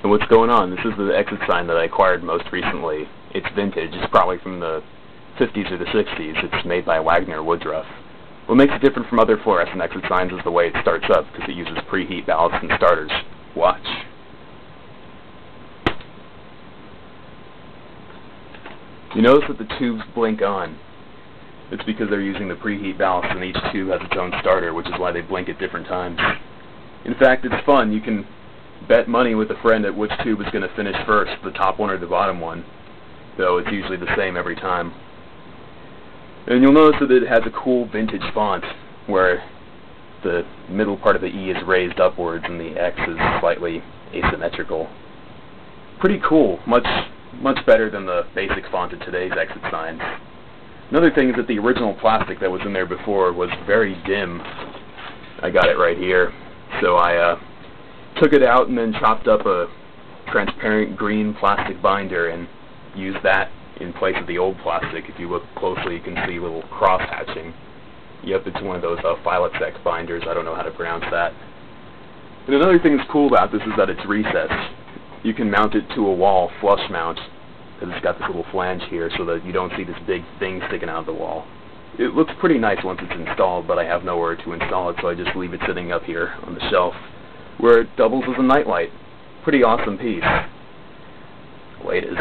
So what's going on? This is the exit sign that I acquired most recently. It's vintage. It's probably from the 50s or the 60s. It's made by Wagner Woodruff. What makes it different from other fluorescent exit signs is the way it starts up, because it uses preheat ballasts and starters. Watch. You notice that the tubes blink on. It's because they're using the preheat ballast, and each tube has its own starter, which is why they blink at different times. In fact, it's fun. You can bet money with a friend at which tube is going to finish first, the top one or the bottom one, though it's usually the same every time. And you'll notice that it has a cool vintage font, where the middle part of the E is raised upwards and the X is slightly asymmetrical. Pretty cool. Much better than the basic font of today's exit signs. Another thing is that the original plastic that was in there before was very dim. I got it right here. So I took it out and then chopped up a transparent green plastic binder and used that in place of the old plastic. If you look closely, you can see little cross-hatching. Yep, it's one of those Filexec binders. I don't know how to pronounce that. And another thing that's cool about this is that it's recessed. You can mount it to a wall, flush mount, because it's got this little flange here so that you don't see this big thing sticking out of the wall. It looks pretty nice once it's installed, but I have nowhere to install it, so I just leave it sitting up here on the shelf, where it doubles as a nightlight. Pretty awesome piece. The way it is.